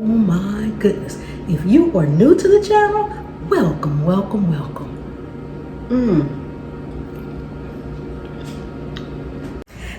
my goodness. If you are new to the channel, welcome, welcome, welcome.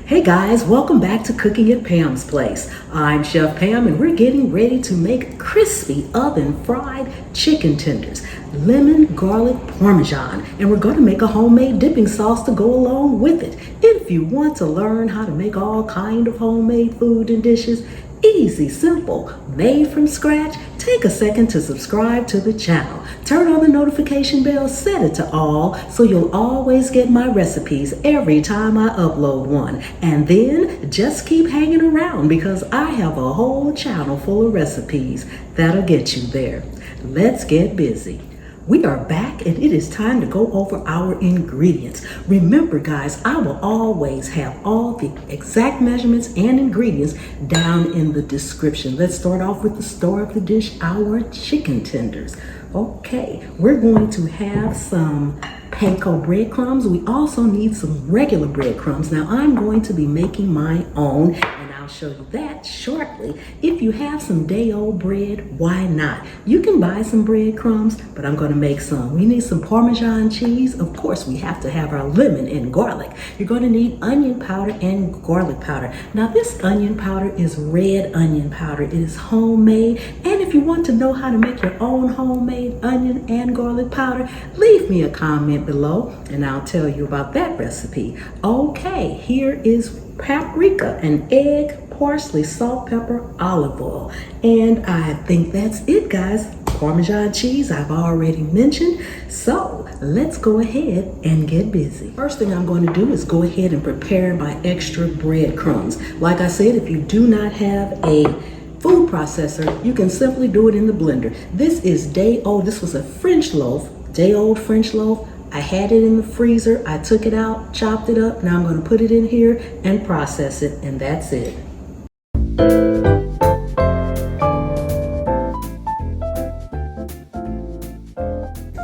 Hey guys, welcome back to Cooking at Pam's Place. I'm Chef Pam and we're getting ready to make crispy oven fried chicken tenders, lemon garlic parmesan, and we're going to make a homemade dipping sauce to go along with it. If you want to learn how to make all kind of homemade food and dishes, easy, simple, made from scratch, take a second to subscribe to the channel. Turn on the notification bell, set it to all, so you'll always get my recipes every time I upload one. And then just keep hanging around because I have a whole channel full of recipes that'll get you there. Let's get busy. We are back and it is time to go over our ingredients. Remember guys, I will always have all the exact measurements and ingredients down in the description. Let's start off with the star of the dish, our chicken tenders. Okay, we're going to have some Panko breadcrumbs. We also need some regular breadcrumbs. Now I'm going to be making my own. I'll show you that shortly. If you have some day-old bread, why not? You can buy some breadcrumbs, but I'm going to make some. We need some Parmesan cheese. Of course, we have to have our lemon and garlic. You're going to need onion powder and garlic powder. Now, this onion powder is red onion powder. It is homemade. And if you want to know how to make your own homemade onion and garlic powder, leave me a comment below and I'll tell you about that recipe. Okay, here is paprika, an egg, parsley, salt, pepper, olive oil. And I think that's it, guys. Parmesan cheese I've already mentioned. So let's go ahead and get busy. First thing I'm going to do is go ahead and prepare my extra breadcrumbs. Like I said, if you do not have a food processor, you can simply do it in the blender. This is day old. This was a French loaf, day old French loaf. I had it in the freezer, I took it out, chopped it up. Now I'm going to put it in here and process it, and that's it.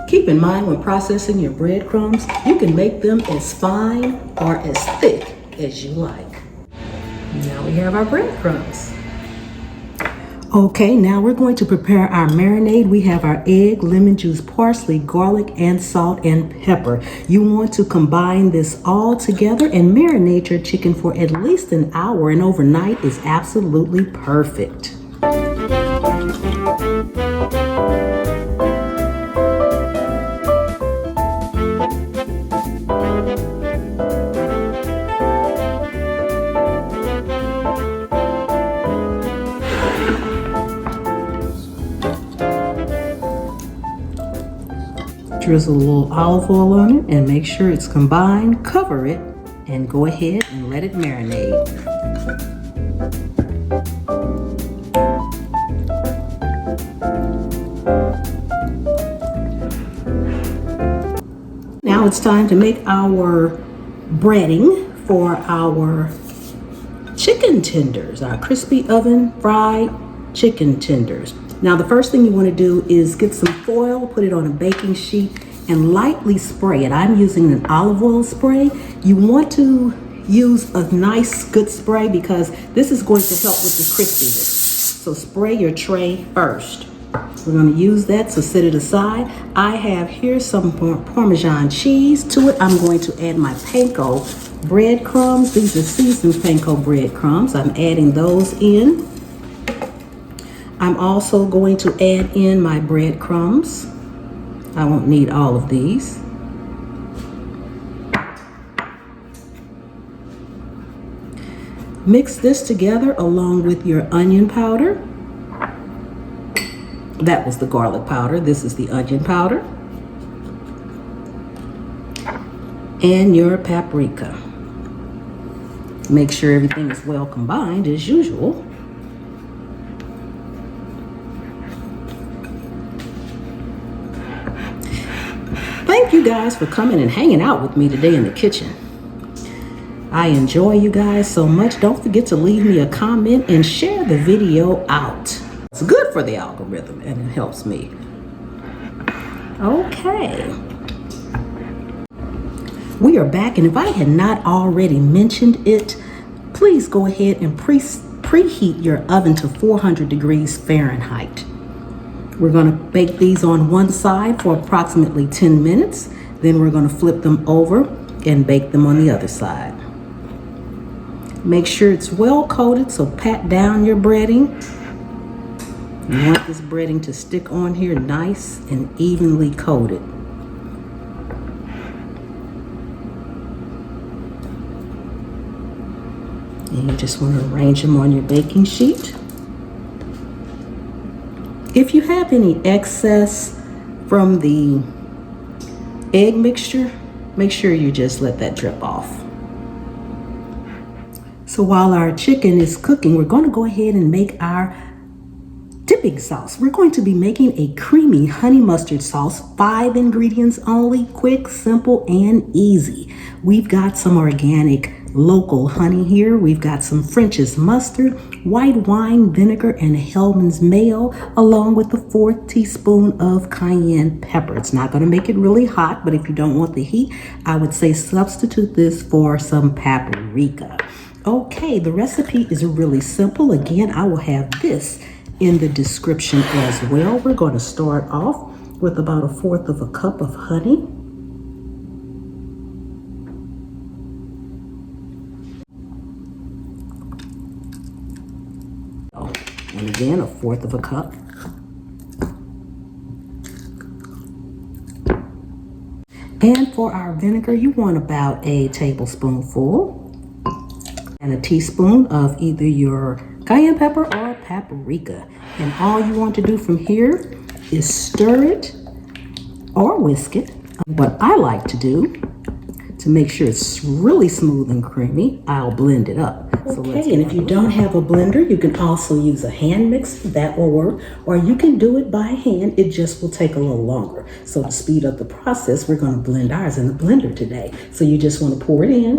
Keep in mind when processing your breadcrumbs, you can make them as fine or as thick as you like. Now we have our breadcrumbs. Okay, now we're going to prepare our marinade. We have our egg, lemon juice, parsley, garlic, and salt and pepper. You want to combine this all together and marinate your chicken for at least an hour, and overnight is absolutely perfect. Drizzle a little olive oil on it and make sure it's combined. Cover it and go ahead and let it marinate. Now it's time to make our breading for our chicken tenders, our crispy oven fried chicken tenders. Now the first thing you want to do is get some foil, put it on a baking sheet, and lightly spray it. I'm using an olive oil spray. You want to use a nice good spray because this is going to help with the crispiness. So spray your tray first. We're going to use that, so set it aside. I have here some Parmesan cheese. To it, I'm going to add my Panko breadcrumbs. These are seasoned Panko breadcrumbs. I'm adding those in. I'm also going to add in my breadcrumbs. I won't need all of these. Mix this together along with your onion powder. That was the garlic powder. This is the onion powder. And your paprika. Make sure everything is well combined as usual. Thank you guys for coming and hanging out with me today in the kitchen. I enjoy you guys so much. Don't forget to leave me a comment and share the video out. It's good for the algorithm and it helps me. Okay. We are back, and if I had not already mentioned it, please go ahead and press preheat your oven to 400 degrees Fahrenheit. We're going to bake these on one side for approximately 10 minutes. Then we're going to flip them over and bake them on the other side. Make sure it's well coated, so pat down your breading. You want this breading to stick on here nice and evenly coated. And you just want to arrange them on your baking sheet. If you have any excess from the egg mixture, make sure you just let that drip off. So while our chicken is cooking, we're going to go ahead and make our dipping sauce. We're going to be making a creamy honey mustard sauce, 5 ingredients only, quick, simple, and easy. We've got some organic local honey here. We've got some French's mustard, white wine vinegar, and Hellman's mayo, along with the 4th teaspoon of cayenne pepper. It's not going to make it really hot, but if you don't want the heat, I would say substitute this for some paprika. Okay, the recipe is really simple. Again, I will have this in the description as well. We're going to start off with about 1/4 of a cup of honey. And again, 1/4 of a cup. And for our vinegar, you want about a tablespoonful and a teaspoon of either your cayenne pepper or paprika. And all you want to do from here is stir it or whisk it. What I like to do to make sure it's really smooth and creamy, I'll blend it up. Okay, and if you don't have a blender, you can also use a hand mixer. That will work. Or you can do it by hand. It just will take a little longer. So to speed up the process, we're going to blend ours in the blender today. So you just want to pour it in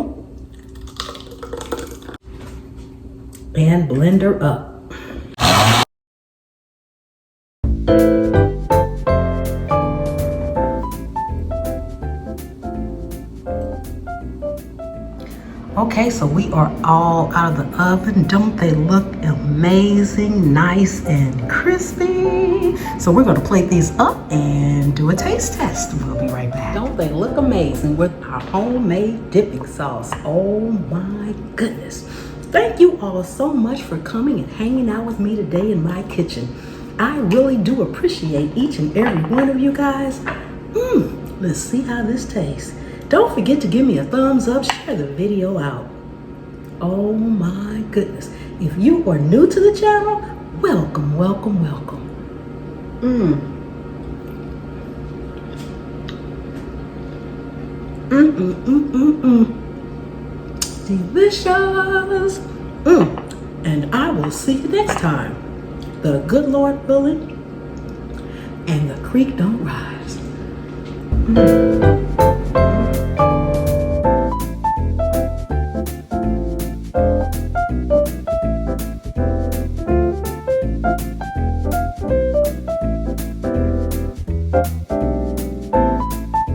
and blender up. Okay, so we are all out of the oven. Don't they look amazing, nice and crispy? So we're going to plate these up and do a taste test. We'll be right back. Don't they look amazing with our homemade dipping sauce? Oh my goodness. Thank you all so much for coming and hanging out with me today in my kitchen. I really do appreciate each and every one of you guys. Let's see how this tastes. Don't forget to give me a thumbs up, share the video out. Oh my goodness. If you are new to the channel, welcome, welcome, welcome. Delicious. And I will see you next time. The good Lord willing and the creek don't rise.